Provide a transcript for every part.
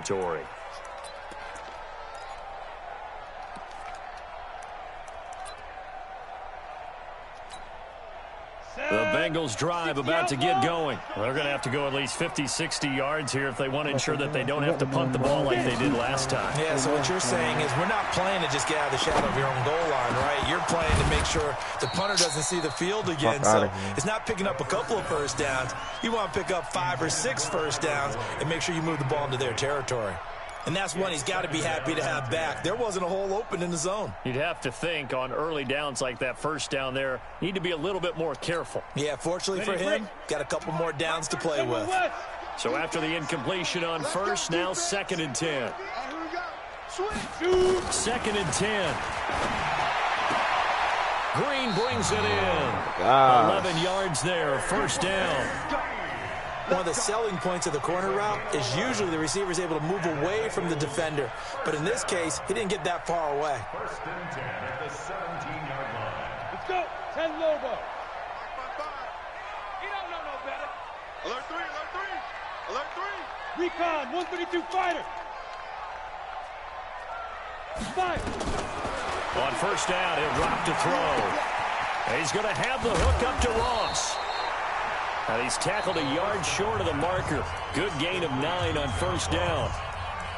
territory. The Bengals drive about to get going. They're going to have to go at least 50, 60 yards here if they want to ensure that they don't have to punt the ball like they did last time. Yeah, so what you're saying is we're not playing to just get out of the shadow of your own goal line, right? You're playing to make sure the punter doesn't see the field again. So it's not picking up a couple of first downs. You want to pick up 5 or 6 first downs and make sure you move the ball into their territory. And that's one he's got to be happy to have back. There wasn't a hole open in the zone. You'd have to think on early downs like that first down there, need to be a little bit more careful. Yeah, fortunately for him, got a couple more downs to play with. So after the incompletion on first, now 2nd and 10. 2nd and 10. Green brings it in. 11 yards there, first down. One of the selling points of the corner route is usually the receiver is able to move away from the defender. But in this case, he didn't get that far away. 1st and 10 at the 17-yard line. Let's go. 10 logo. He don't know no better. Alert 3, alert 3. Alert 3. Recon, 132 fighter. 5. On first down, he'll drop to throw. He's going to have the hook up to Ross. And he's tackled a yard short of the marker. Good gain of 9 on first down.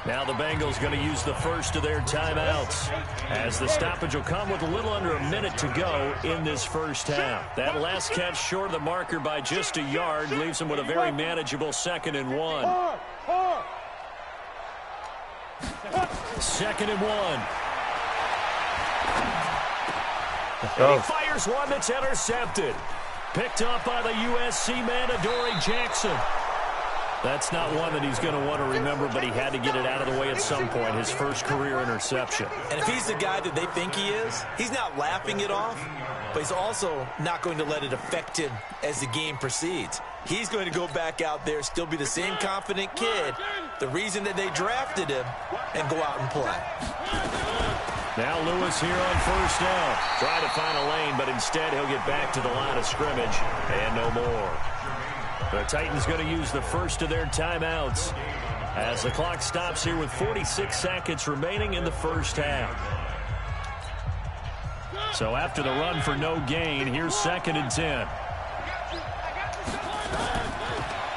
Now the Bengals going to use the first of their timeouts, as the stoppage will come with a little under a minute to go in this first half. That last catch short of the marker by just a yard leaves them with a very manageable 2nd and 1. 2nd and 1. And he fires one that's intercepted. Picked up by the USC man, Adoree Jackson. That's not one that he's going to want to remember, but he had to get it out of the way at some point, his first career interception. And if he's the guy that they think he is, he's not laughing it off, but he's also not going to let it affect him as the game proceeds. He's going to go back out there, still be the same confident kid, the reason that they drafted him, and go out and play. Now Lewis here on first down. Trying to find a lane, but instead he'll get back to the line of scrimmage and no more. The Titans going to use the first of their timeouts as the clock stops here with 46 seconds remaining in the first half. So after the run for no gain, here's 2nd and 10.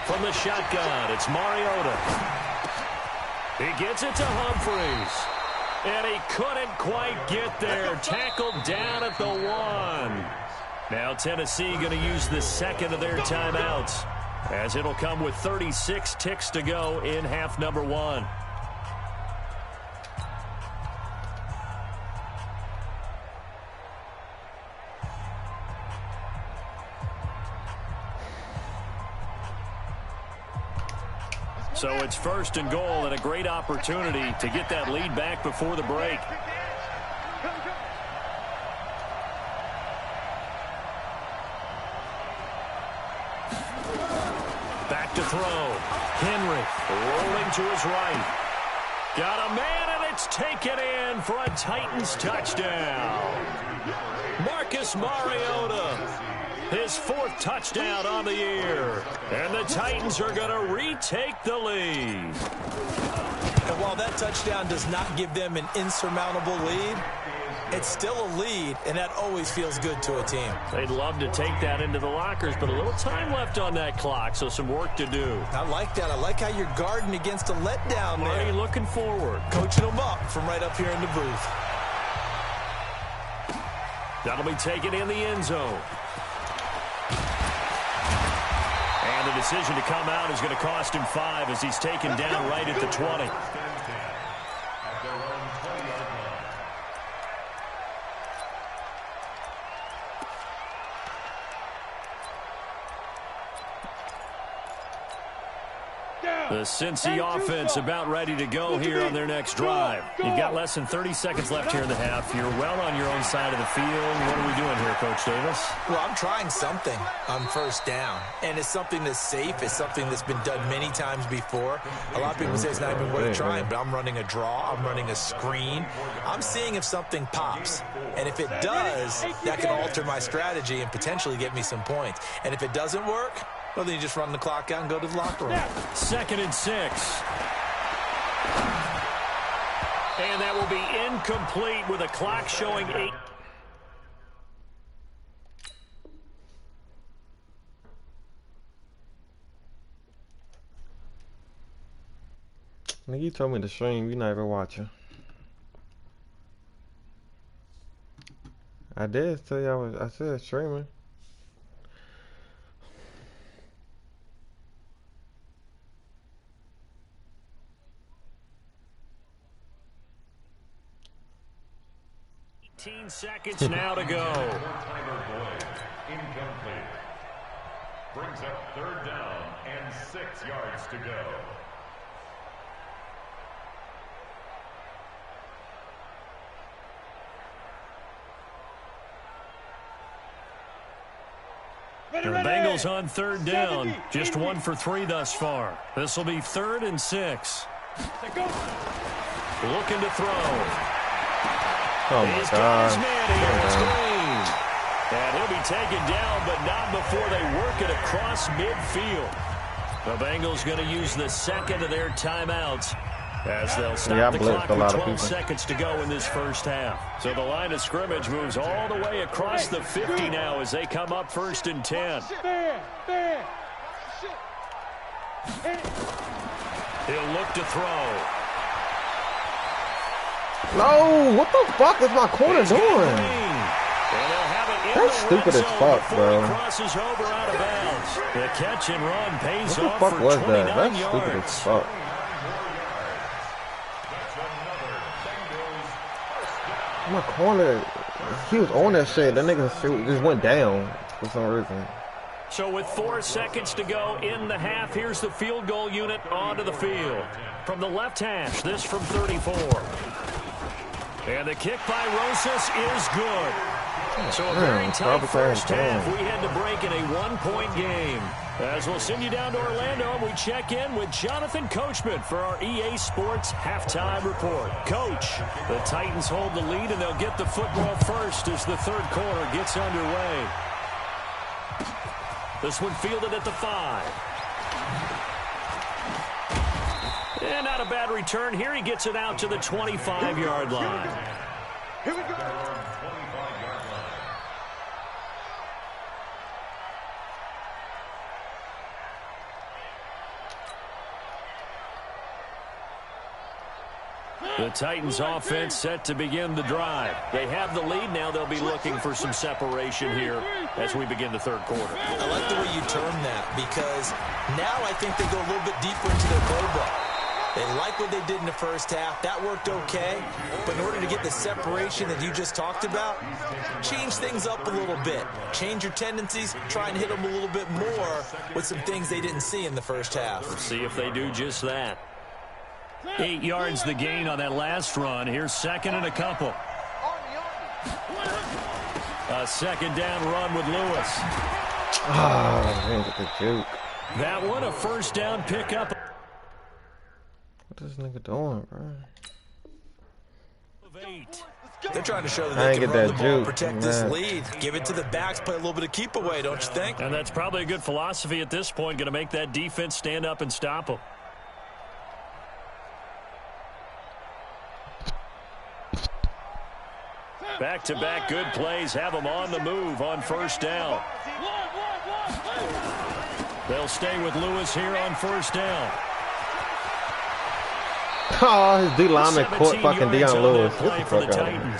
From the shotgun, it's Mariota. He gets it to Humphries. And he couldn't quite get there. Tackled down at the 1. Now Tennessee going to use the second of their timeouts, as it'll come with 36 ticks to go in half number 1. So it's 1st and goal, and a great opportunity to get that lead back before the break. Back to throw. Henry rolling to his right. Got a man, and it's taken in for a Titans touchdown. Marcus Mariota. His 4th touchdown on the year. And the Titans are going to retake the lead. And while that touchdown does not give them an insurmountable lead, it's still a lead, and that always feels good to a team. They'd love to take that into the lockers, but a little time left on that clock, so some work to do. I like that. I like how you're guarding against a letdown there. Already looking forward. Coaching them up from right up here in the booth. That'll be taken in the end zone. And the decision to come out is going to cost him 5 as he's taken down right at the 20. The Cincy offense about ready to go here on their next drive. You've got less than 30 seconds left here in the half. You're well on your own side of the field. What are we doing here, Coach Davis? Well, I'm trying something on first down, and it's something that's safe. It's something that's been done many times before. A lot of people say it's not even worth trying, but I'm running a draw. I'm running a screen. I'm seeing if something pops, and if it does, that can alter my strategy and potentially get me some points. And if it doesn't work, well, then you just run the clock out and go to the locker room. 2nd and 6. And that will be incomplete with a clock showing 8. Nigga, you told me to stream. You're not even watching. I did tell you I said streaming. Seconds now to go. Incomplete. Brings up 3rd down and 6 yards to go. The Bengals on 3rd down. Just 1 for 3 thus far. This will be 3rd and 6. Looking to throw. Oh my God. And he'll be taken down, but not before they work it across midfield. The Bengals going to use the second of their timeouts as they'll stop the clock with 12 seconds to go in this first half. So the line of scrimmage moves all the way across the 50 now as they come up 1st and 10. He'll look to throw. No, what the fuck is my corner doing? That's stupid as fuck, bro. Crosses over out of bounds. The catch and run pays off what the fuck was for that? 29 That's yards. stupid as fuck. My corner, he was on that shit. That nigga just went down for some reason. So with 4 seconds to go in the half, here's the field goal unit onto the field. From the left hash, this from 34. And the kick by Rosas is good. So a very tight first half. We had to break in a 1-point game. As we'll send you down to Orlando, and we check in with Jonathan Coachman for our EA Sports Halftime Report. Coach, the Titans hold the lead, and they'll get the football first as the 3rd quarter gets underway. This one fielded at the 5. And not a bad return here. He gets it out to the 25-yard line. Here we go. The Titans offense set to begin the drive. They have the lead. Now they'll be looking for some separation here as we begin the 3rd quarter. I like the way you term that because now I think they go a little bit deeper into their playbook. They like what they did in the first half. That worked okay. But in order to get the separation that you just talked about, change things up a little bit. Change your tendencies. Try and hit them a little bit more with some things they didn't see in the first half. Let's see if they do just that. 8 yards the gain on that last run. Here's 2nd and a couple. A 2nd down run with Lewis. Oh, man, get the juke. That one a 1st down pickup. What is this nigga doing, bro? They're trying to show that they can run the ball and protect this lead. Give it to the backs, play a little bit of keep away, don't you think? And that's probably a good philosophy at this point. Going to make that defense stand up and stop them. Back-to-back good plays have them on the move on 1st down. They'll stay with Lewis here on 1st down. Oh, his D-lineman caught fucking Deion Lewis. What the fuck out of him?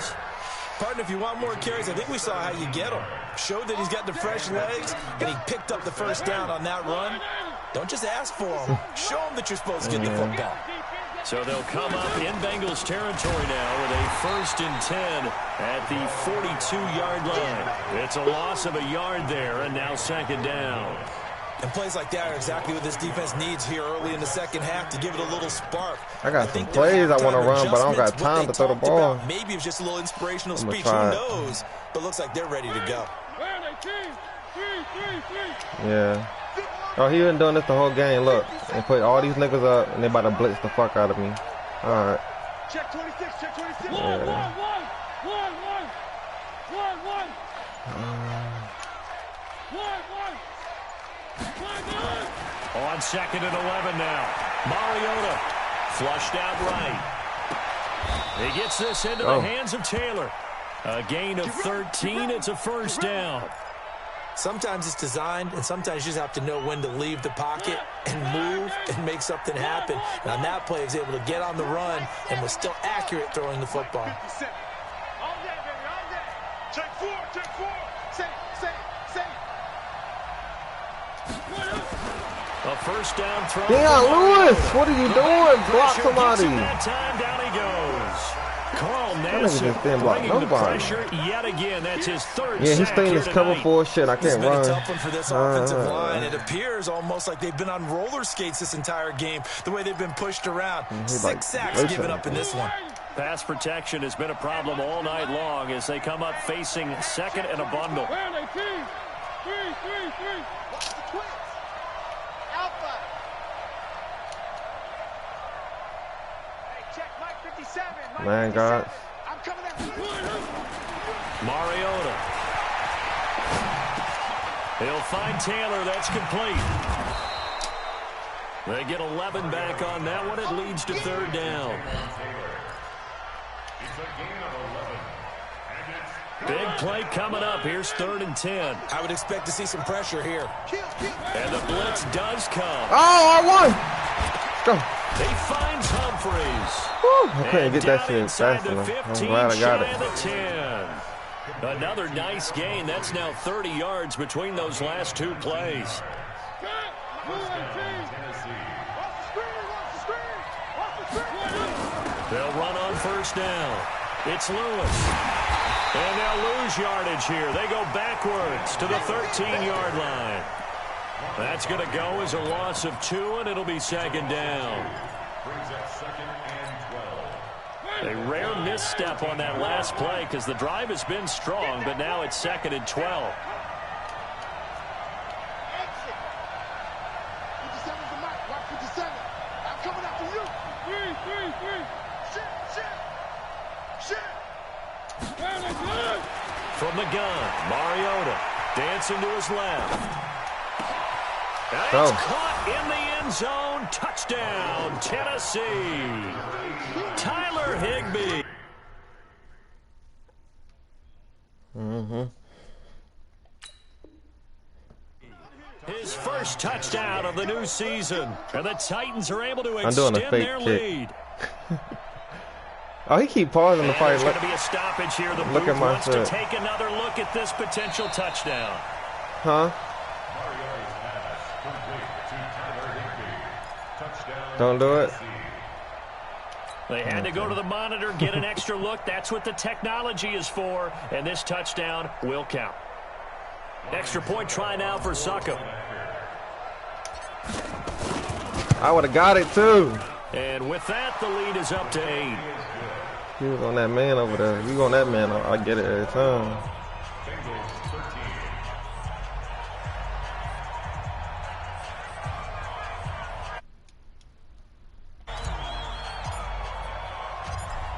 Partner, if you want more carries, I think we saw how you get him. Showed that he's got the fresh legs, and he picked up the 1st down on that run. Don't just ask for him. Show him that you're supposed to get the football. So they'll come up in Bengals territory now with a 1st and 10 at the 42-yard line. It's a loss of a yard there, and now 2nd down. And plays like that are exactly what this defense needs here early in the second half to give it a little spark. I got some plays I want to run, but I don't got time to throw the ball. Maybe it's just a little inspirational speech. Who knows? But looks like they're ready to go. Yeah. Oh, he been doing this the whole game. Look, they put all these niggas up, and they about to blitz the fuck out of me. All right. Check 26, check 26. Yeah. On 2nd and 11 now. Mariota flushed out right. He gets this into the hands of Taylor. A gain of 13. It's a first down. Sometimes it's designed, and sometimes you just have to know when to leave the pocket and move and make something happen. And on that play, he was able to get on the run and was still accurate throwing the football. All day, baby, all day. Check four, check four. Say. A first down throw. Yeah, Lewis, what are you doing? Block somebody. That time down he goes. Carl Nassib bringing the pressure yet again. That's his third Yeah, he's sack staying here his cover tonight. for shit. I can't run. It's been a tough one for this offensive line. It appears almost like they've been on roller skates this entire game, the way they've been pushed around. 6 sacks given up in this one. Pass protection has been a problem all night long as they come up facing second and a bundle. Where are they, team? Three. Watch the twins. Alpha. Hey, check Mike 57. Mike Man, 57. God. I'm coming after you. Mariota. He'll find Taylor. That's complete. They get 11 back on that one. It leads to third down. It's a gain of 11. Big play coming up. Here's 3rd and 10. I would expect to see some pressure here. And the blitz does come. Oh, I won. Go. He finds Humphreys. Woo, I couldn't And get that down shit inside fast the enough. 15, I'm glad I got shy it. of the 10. Another nice gain. That's now 30 yards between those last two plays. They'll run on first down. It's Lewis. And they'll lose yardage here. They go backwards to the 13-yard line. That's going to go as a loss of 2, and it'll be second down. Brings up 2nd and 12. A rare misstep on that last play because the drive has been strong, but now it's 2nd and 12. From the gun, Mariota dancing to his left. And it's caught in the end zone. Touchdown, Tennessee. Tyler Higbee. His first touchdown of the new season. And the Titans are able to extend their lead. Oh, he keep pausing the fight. There's going to be a stoppage here. The Look at Booth my wants foot. to take another look at this potential touchdown. Huh? Mariota's pass complete to Tyler Higbee. Touchdown. Don't do it. Tennessee. They had to go to the monitor, get an extra look. That's what the technology is for, and this touchdown will count. Extra point try now for Succo. I would have got it too. And with that, the lead is up to 8. He was on that man over there. You on that man, I get it every time. Bengals 13.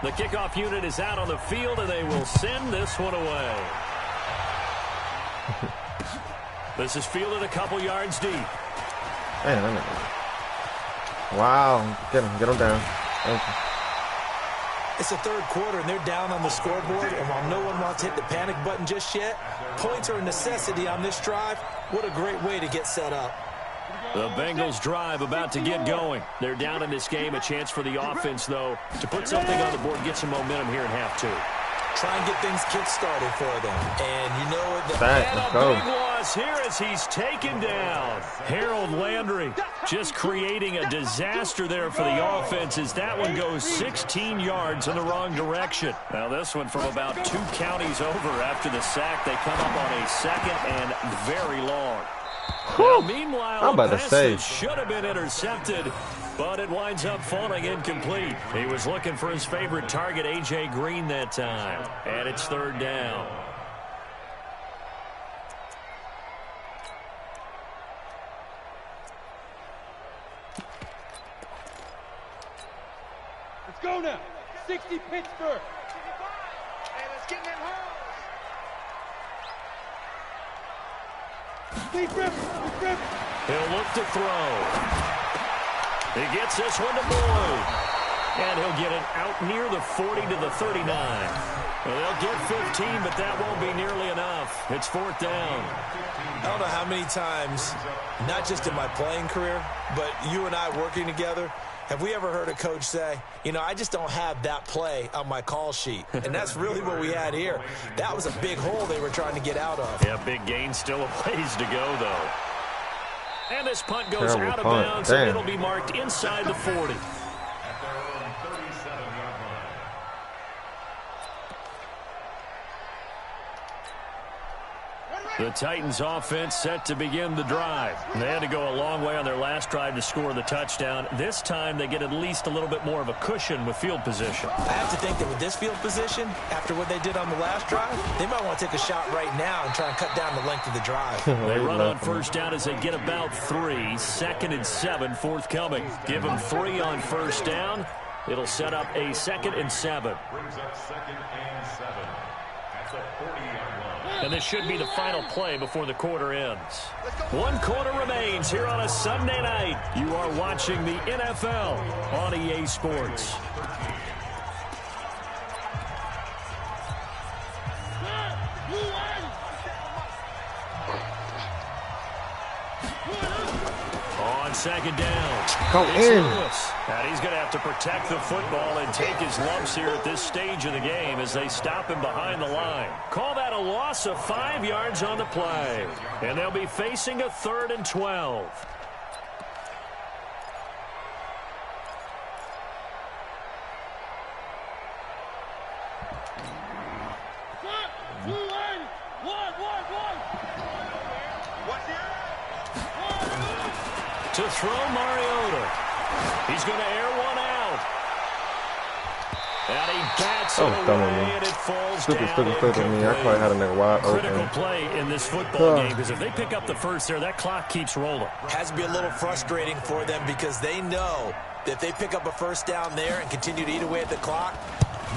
The kickoff unit is out on the field, and they will send this one away. This is fielded a couple yards deep. Man, wow. Get him down. Thank you. It's the third quarter, and they're down on the scoreboard. And while no one wants to hit the panic button just yet, points are a necessity on this drive. What a great way to get set up. The Bengals drive about to get going. They're down in this game. A chance for the offense, though, to put something on the board, get some momentum here in half 2. Try and get things kick-started for them. And you know what? And a big loss here as he's taken down. Harold Landry just creating a disaster there for the offense as that one goes 16 yards in the wrong direction. Now this one from about 2 counties over after the sack. They come up on a second and very long. Now, meanwhile, I'm about a to pass say. that should have been intercepted, but it winds up falling incomplete. He was looking for his favorite target, A.J. Green, that time. And it's third down. Let's go now. 60 Pittsburgh. Hey, let's get in that hole. Deep rip. He'll look to throw. He gets this one to Boyd. And he'll get it out near the 40 to the 39. Well, they'll get 15, but that won't be nearly enough. It's 4th down. I don't know how many times, not just in my playing career, but you and I working together, have we ever heard a coach say, you know, I just don't have that play on my call sheet. And that's really what we had here. That was a big hole they were trying to get out of. Yeah, big gain, still a ways to go, though. And this punt goes Terrible out of punt. bounds, Damn. and it'll be marked inside the 40. The Titans offense set to begin the drive. They had to go a long way on their last drive to score the touchdown. This time they get at least a little bit more of a cushion with field position. I have to think that with this field position, after what they did on the last drive, they might want to take a shot right now and try and cut down the length of the drive. They run on 1st down as they get about 3. 2nd and 7 forthcoming. Give them 3 on 1st down. It'll set up a 2nd and 7. Brings up 2nd and 7 at the 40-yard line. And this should be the final play before the quarter ends. 1 quarter remains here on a Sunday night. You are watching the NFL on EA Sports. On 2nd down. Go It's in. Lewis. And he's going to have to protect the football and take his lumps here at this stage of the game as they stop him behind the line. Call that a loss of 5 yards on the play. And they'll be facing a 3rd and 12. To throw Mariota. He's going to air one out. And he bats it away, and it falls down. Stupid me. I probably had a nigga wide open. Critical play in this football game, because if they pick up the first there, that clock keeps rolling. Has to be a little frustrating for them because they know that if they pick up a 1st down there and continue to eat away at the clock,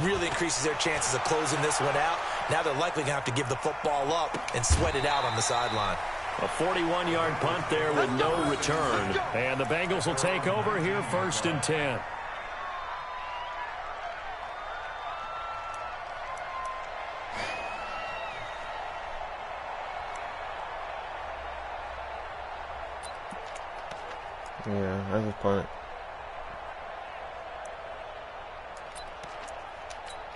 really increases their chances of closing this one out. Now they're likely going to have to give the football up and sweat it out on the sideline. A 41-yard punt there with no return. And the Bengals will take over here 1st and 10. Yeah, that's a punt.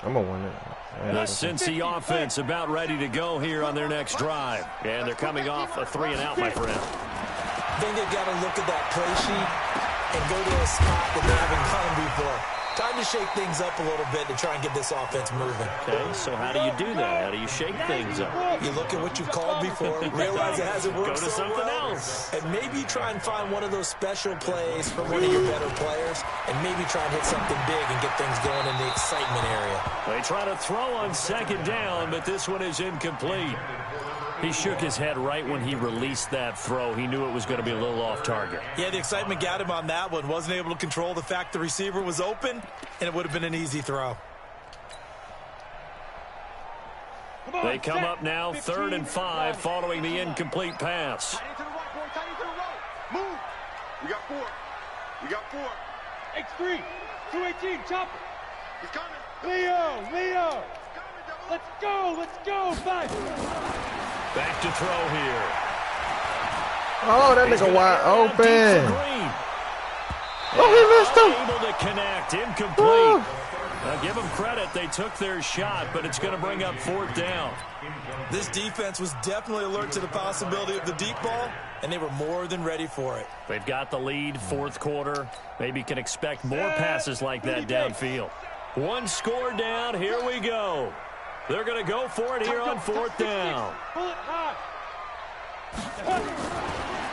I'm going to win it. The Cincy offense about ready to go here on their next drive. And they're coming off a 3-and-out, my friend. I think they've got to look at that play sheet and go to a spot that they haven't gone before. Time to shake things up a little bit to try and get this offense moving. Okay, so how do you do that? How do you shake things up? You look at what you've called before, realize it hasn't worked Go to so something well, else. and maybe try and find one of those special plays from one of your better players, and maybe try and hit something big and get things going in the excitement area. They try to throw on 2nd down, but this one is incomplete. He shook his head right when he released that throw. He knew it was going to be a little off target. Yeah, the excitement got him on that one. Wasn't able to control the fact the receiver was open, and it would have been an easy throw. They come up now 3rd and 5 following the incomplete pass. Tight into the right, boy. Tight into the right. Move. We got 4. We got 4. X3, 218, chopper. He's coming. Leo. Let's go, 5. Back to throw here. Oh, that He's nigga gonna wide air it out deep for open. Green. Oh, he missed him. Able to connect. Incomplete. Now give them credit. They took their shot, but it's going to bring up 4th down. This defense was definitely alert to the possibility of the deep ball, and they were more than ready for it. They've got the lead, 4th quarter. Maybe can expect more passes like that downfield. 1 score down. Here we go. They're going to go for it here on 4th down.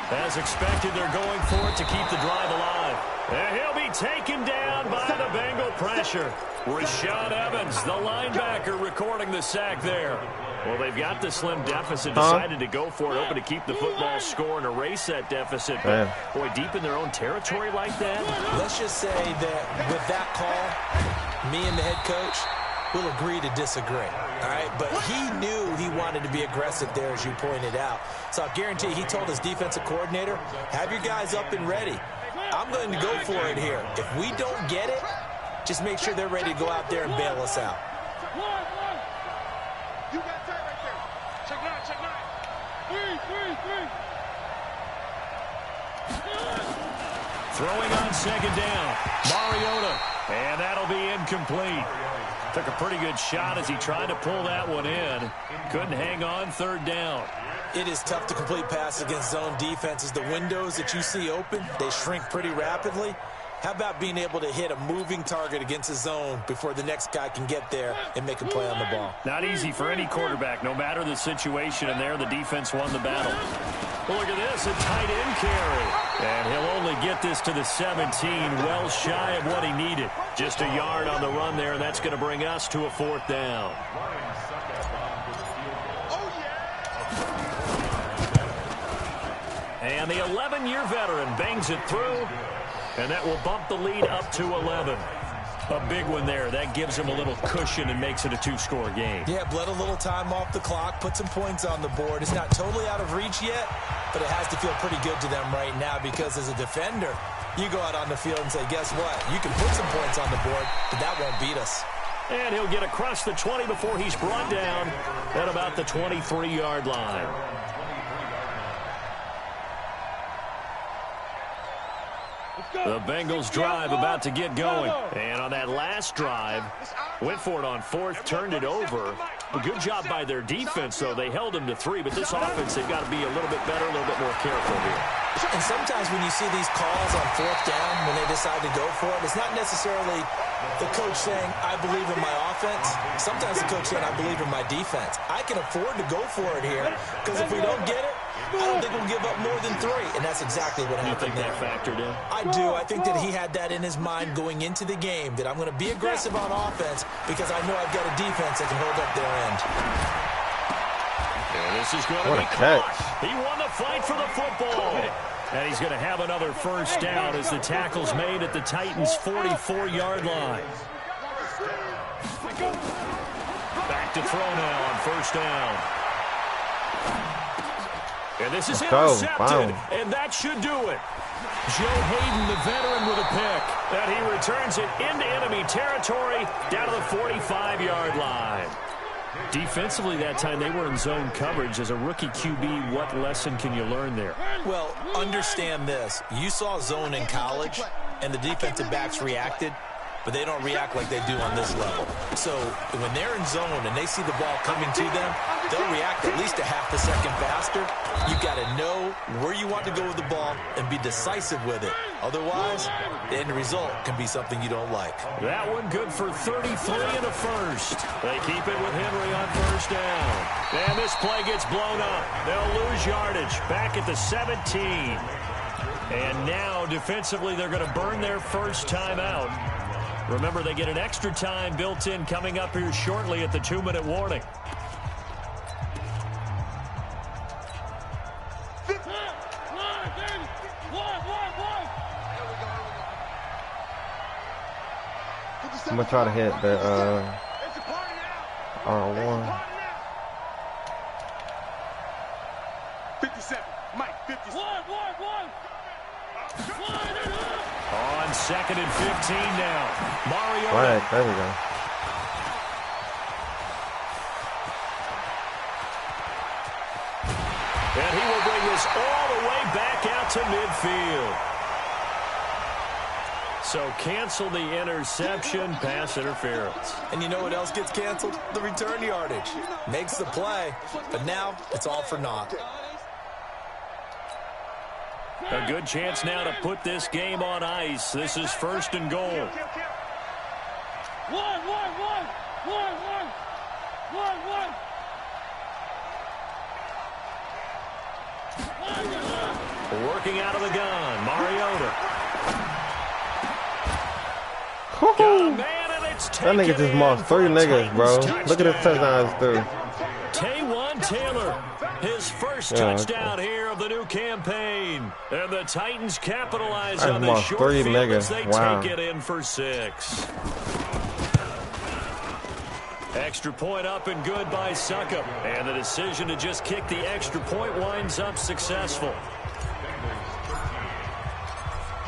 As expected, they're going for it to keep the drive alive. And he'll be taken down by the Bengal pressure. Rashad Evans, the linebacker, recording the sack there. Well, they've got the slim deficit, decided to go for it, hoping to keep the football score and erase that deficit. But, boy, deep in their own territory like that. Let's just say that with that call, me and the head coach will agree to disagree, all right? But he knew he wanted to be aggressive there, as you pointed out. So I guarantee he told his defensive coordinator, have your guys up and ready. I'm going to go for it here. If we don't get it, just make sure they're ready to go out there and bail us out. You got that right there. Check nine, check nine. Throwing on second down. Mariota. And that'll be incomplete. Took a pretty good shot as he tried to pull that one in. Couldn't hang on third down. It is tough to complete passes against zone defenses. The windows that you see open, they shrink pretty rapidly. How about being able to hit a moving target against a zone before the next guy can get there and make a play on the ball? Not easy for any quarterback, no matter the situation, and there the defense won the battle. Well, look at this, a tight end carry. And he'll only get this to the 17, well shy of what he needed. Just a yard on the run there, and that's going to bring us to a fourth down. And the 11-year veteran bangs it through, and that will bump the lead up to 11. A big one there. That gives him a little cushion and makes it a two-score game. Yeah, bled a little time off the clock, put some points on the board. It's not totally out of reach yet, but it has to feel pretty good to them right now because as a defender, you go out on the field and say, guess what? You can put some points on the board, but that won't beat us. And he'll get across the 20 before he's brought down at about the 23-yard line. The Bengals drive about to get going. And on that last drive, went for it on fourth, turned it over. A good job by their defense, though. They held them to 3, but this offense, they've got to be a little bit better, a little bit more careful here. And sometimes when you see these calls on fourth down, when they decide to go for it, it's not necessarily the coach saying, I believe in my offense. Sometimes the coach saying, I believe in my defense. I can afford to go for it here because if we don't get it, I don't think we'll give up more than 3, and that's exactly what happened there. You think that factored in? I do. I think that he had that in his mind going into the game, that I'm going to be aggressive on offense because I know I've got a defense that can hold up their end. And this is going to be caught. He won the fight for the football. And he's going to have another first down as the tackle's made at the Titans' 44-yard line. Back to throw now on first down. And this is intercepted, and that should do it. Joe Hayden, the veteran, with a pick. And he returns it into enemy territory down to the 45-yard line. Defensively that time, they were in zone coverage. As a rookie QB, what lesson can you learn there? Well, understand this. You saw zone in college, and the defensive backs reacted, but they don't react like they do on this level. So when they're in zone and they see the ball coming to them, they'll react at least a half a second faster. You've got to know where you want to go with the ball and be decisive with it. Otherwise, the end result can be something you don't like. That one good for 33 and a first. They keep it with Henry on first down. And this play gets blown up. They'll lose yardage back at the 17. And now defensively they're going to burn their first timeout. Remember, they get an extra time built in coming up here shortly at the 2-minute warning. I'm going to try to hit the R1. 57. Mike, 57. On second and 15 now. Mariota. Right, there we go. And he will bring this all the way back out to midfield. So cancel the interception, pass interference. And you know what else gets canceled? The return yardage. Makes the play, but now it's all for naught. A good chance now to put this game on ice. This is first and goal. One. Working out of the gun, Mariota. Got a man, and it's that nigga just mossed 3 niggas, bro. Look at his touchdowns, dude. Taywan Taylor, his first touchdown here of the new campaign. And the Titans capitalize on the short field as they take it in for 6. Extra point up and good by Suckup. And the decision to just kick the extra point winds up successful.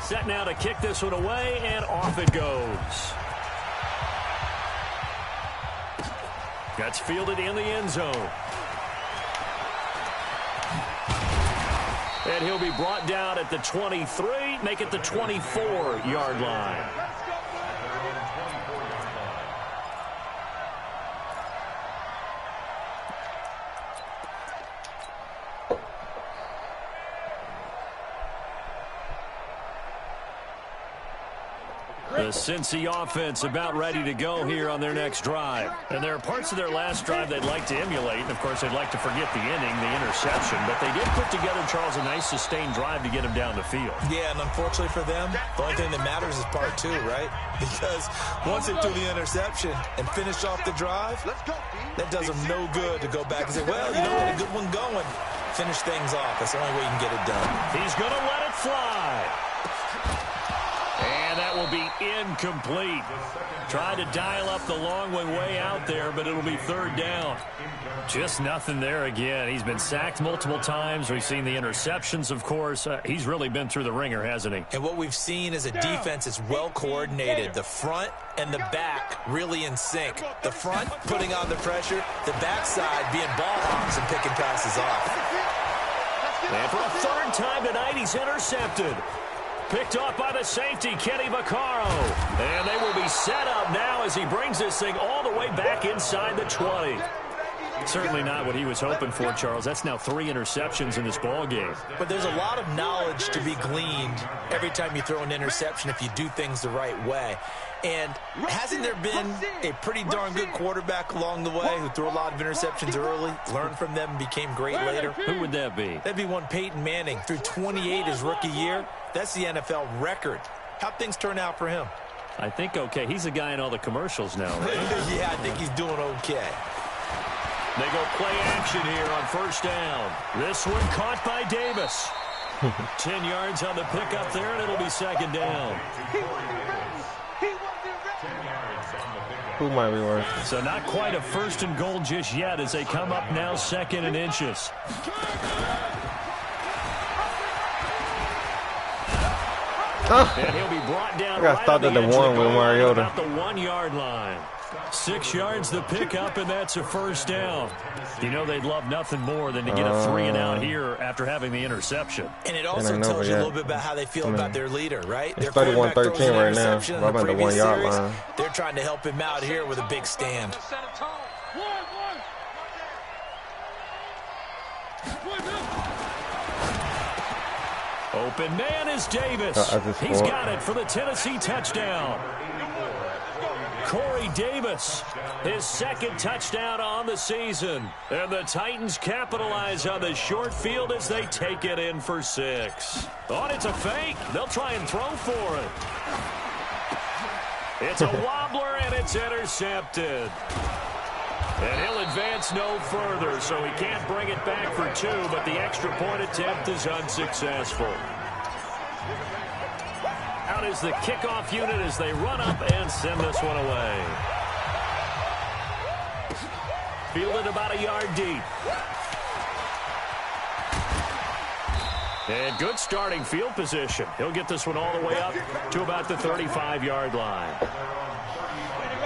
Set now to kick this one away, and off it goes. That's fielded in the end zone. And he'll be brought down at the 23, make it the 24-yard line. The Cincy offense about ready to go here on their next drive. And there are parts of their last drive they'd like to emulate. And, of course, they'd like to forget the inning, the interception. But they did put together, Charles, a nice sustained drive to get him down the field. Yeah, and unfortunately for them, the only thing that matters is part two, right? Because once they threw the interception and finished off the drive, that does them no good to go back and say, well, you know, we had a good one going. Finish things off. That's the only way you can get it done. He's going to let it fly. And that will be incomplete. Tried to dial up the long one way out there, but it'll be third down. Just nothing there again. He's been sacked multiple times. We've seen the interceptions, of course. He's really been through the ringer, hasn't he? And what we've seen is a defense that's well coordinated. The front and the back really in sync. The front putting on the pressure. The backside being ball hawks and picking passes off. And for a third time tonight, he's intercepted. Picked off by the safety, Kenny Vaccaro. And they will be set up now as he brings this thing all the way back inside the 20. Certainly not what he was hoping for, Charles. That's now 3 interceptions in this ball game. But there's a lot of knowledge to be gleaned every time you throw an interception if you do things the right way. And hasn't there been a pretty darn good quarterback along the way who threw a lot of interceptions early, learned from them, and became great later? Who would that be? That'd be one Peyton Manning. Threw 28 his rookie year. That's the NFL record. How'd things turn out for him? I think okay. He's a guy in all the commercials now, right? Yeah, I think he's doing okay. They go play action here on first down. This one caught by Davis. 10 yards on the pickup there, and it'll be second down. Who might be worse? So not quite a first and goal just yet as they come up now second and inches. And he'll be brought down right on the edge of the goal about the 1-yard line. 6 yards the pickup, and that's a first down. You know they'd love nothing more than to get a 3-and-out here after having the interception. And it also tells you a little bit about how they feel about their leader, right? It's 31-13 right now. I'm at the 1-yard line. They're trying to help him out here with a big stand. Open man is Davis. He's got it for the Tennessee touchdown. Corey Davis, his second touchdown on the season. And the Titans capitalize on the short field as they take it in for 6. Oh, it's a fake. They'll try and throw for it. It's a wobbler, and it's intercepted. And he'll advance no further, so he can't bring it back for 2, but the extra point attempt is unsuccessful. Out is the kickoff unit as they run up and send this one away. Fielded about a yard deep. And good starting field position. He'll get this one all the way up to about the 35-yard line.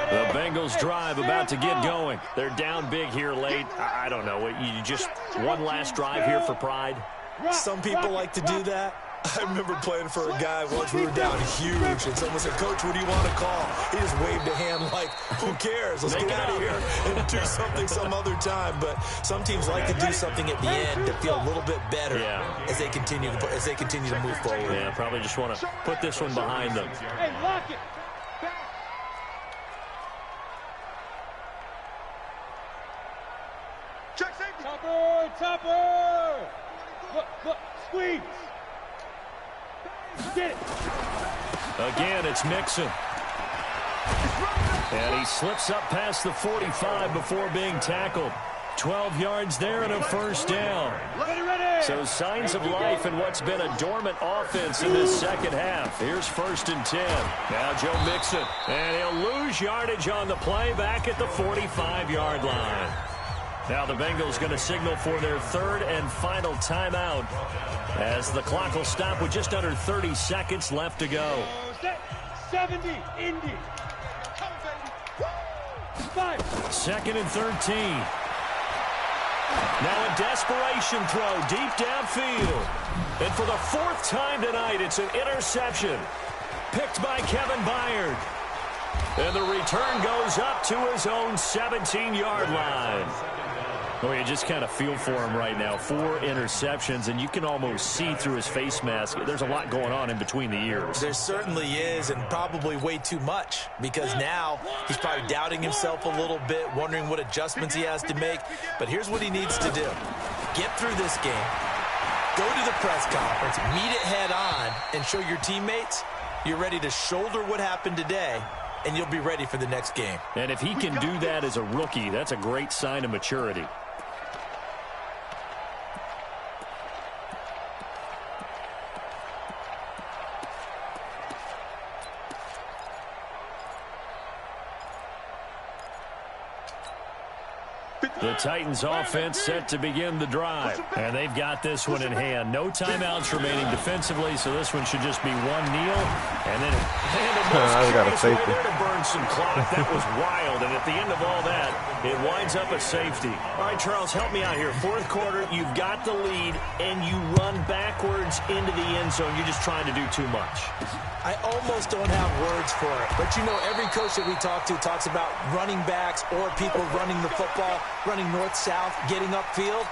The Bengals drive about to get going. They're down big here late. I don't know. You just one last drive here for pride? Some people like to do that. I remember playing for a guy once. We were down huge, and someone said, "Coach, what do you want to call?" He just waved a hand like, who cares? Let's get out of here and do something some other time. But some teams like to do something at the end to feel a little bit better as they continue to move forward. Yeah, probably just want to put this one behind them. Hey, lock it. Check safety. Topper. Look, squeeze. Get it. Again, it's Mixon. And he slips up past the 45 before being tackled. 12 yards there and a first down. So signs of life in what's been a dormant offense in this second half. Here's 1st and 10. Now Joe Mixon. And he'll lose yardage on the play back at the 45-yard line. Now the Bengals going to signal for their 3rd and final timeout as the clock will stop with just under 30 seconds left to go. 70, Indy. 6 2nd and 13. Now a desperation throw deep downfield. And for the 4th time tonight, it's an interception. Picked by Kevin Byard. And the return goes up to his own 17-yard line. Oh, you just kind of feel for him right now. 4 interceptions, and you can almost see through his face mask. There's a lot going on in between the ears. There certainly is, and probably way too much, because now he's probably doubting himself a little bit, wondering what adjustments he has to make. But here's what he needs to do. Get through this game, go to the press conference, meet it head on, and show your teammates you're ready to shoulder what happened today, and you'll be ready for the next game. And if he can do that as a rookie, that's a great sign of maturity. The Titans offense set to begin the drive. And they've got this one in hand. No timeouts remaining defensively, so this one should just be one kneel. And then I got a safety there to burn some clock. That was wild. And at the end of all that, it winds up a safety. All right, Charles, help me out here. 4th quarter, you've got the lead, and you run backwards into the end zone. You're just trying to do too much. I almost don't have words for it. But, you know, every coach that we talk to talks about running backs or people running the football, running north-south, getting upfield.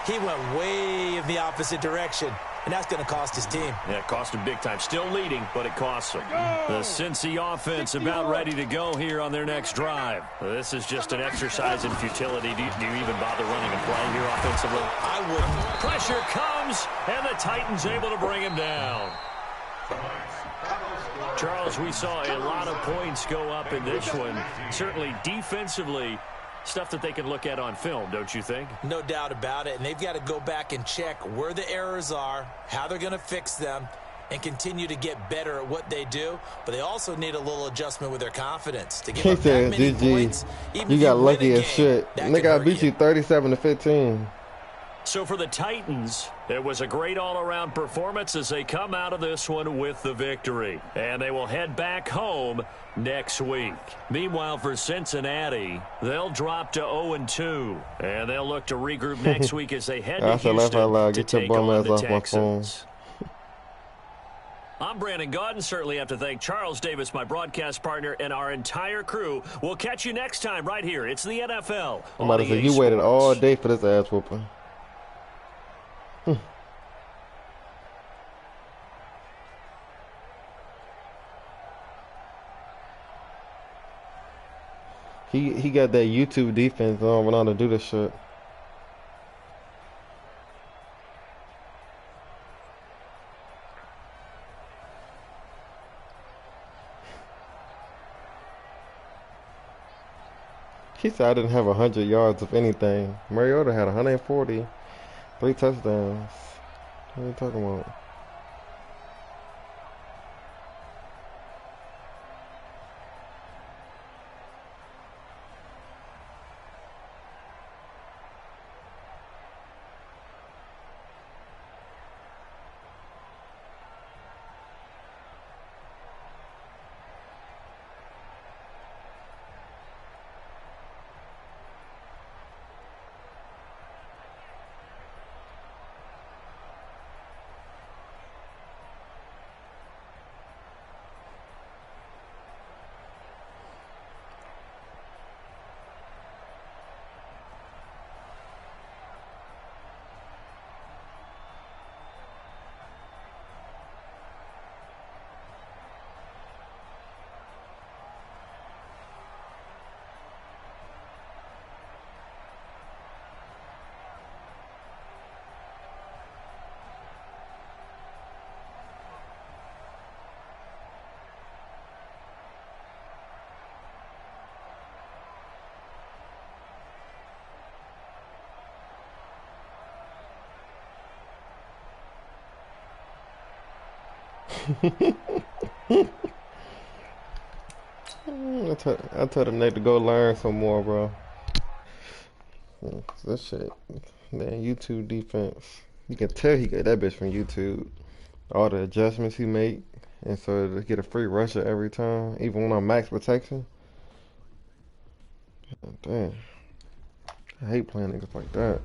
He went way in the opposite direction, and that's going to cost his team. Yeah, it cost him big time. Still leading, but it costs him. The Cincy offense about ready to go here on their next drive. This is just an exercise in futility. Do you even bother running a play here offensively? I wouldn't. Pressure comes, and the Titans able to bring him down. Charles, we saw a lot of points go up in this one. Certainly defensively, stuff that they can look at on film, don't you think? No doubt about it, and they've got to go back and check where the errors are, how they're going to fix them, and continue to get better at what they do. But they also need a little adjustment with their confidence. To give up that many points, even you got lucky as game, shit. Nigga, I beat you 37-15. So for the Titans, it was a great all-around performance as they come out of this one with the victory. And they will head back home next week. Meanwhile, for Cincinnati, they'll drop to 0-2. And they'll look to regroup next week as they head to Houston to take on the Texans. I'm Brandon Gaudin. Certainly have to thank Charles Davis, my broadcast partner, and our entire crew. We'll catch you next time right here. It's the NFL. I'm about to say, you waited all day for this ass whooping. He got that YouTube defense on when on to do this shit. He said I didn't have 100 yards of anything. Mariota had 140, 3 touchdowns. What are you talking about? I told him they to go learn some more, bro. That shit, man. YouTube defense. You can tell he got that bitch from YouTube. All the adjustments he make, and so to get a free rusher every time, even when I'm max protection. Damn. I hate playing niggas like that.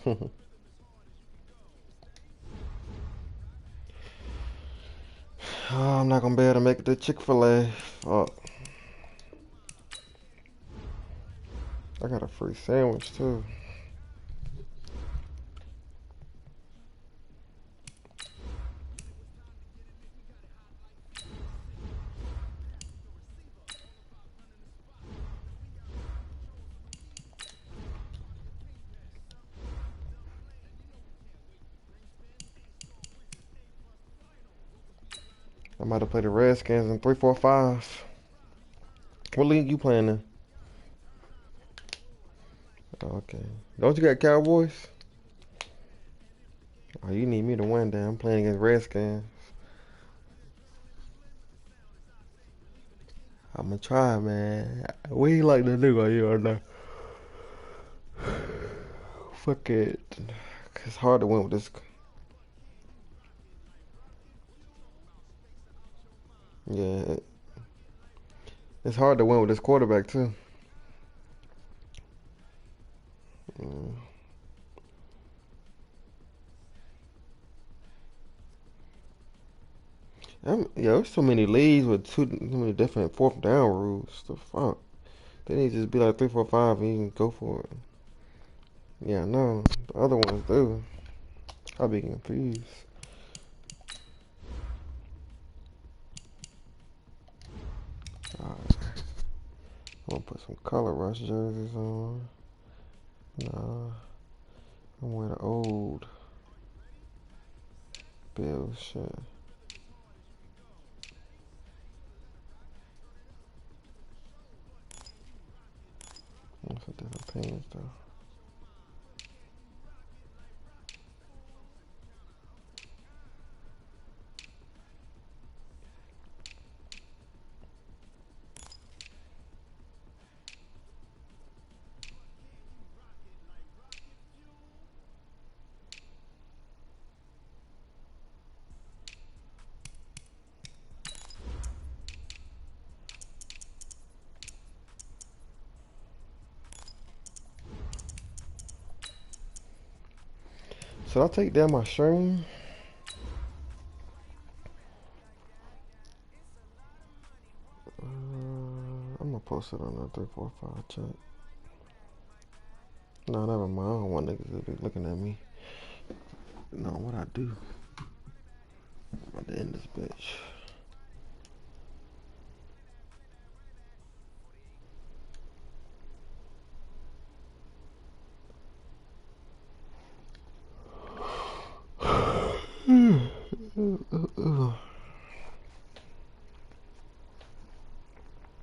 Oh, I'm not gonna be able to make it to Chick-fil-A. Fuck. I got a free sandwich too. I might have played the Redskins in 3-4-5. What league you playing in? Okay. Don't you got Cowboys? Oh, you need me to win, damn. I'm playing against Redskins. I'm gonna try, man. What you like to do? Are you or no? Fuck it. It's hard to win with this. Yeah. It's hard to win with this quarterback, too. There's so many leagues with too many different fourth down rules. The fuck? They need to just be like 3-4-5 and you can go for it. Yeah, I know. The other ones do. I'll be confused. Alright. I'm gonna put some color rush jerseys on. Nah. I'm wearing the old Bills shit. That's a different pants though. Should I take down my stream? I'm gonna post it on the 345 chat. No, never mind. I don't want niggas to be looking at me. No, what I do. I'm about to end this bitch.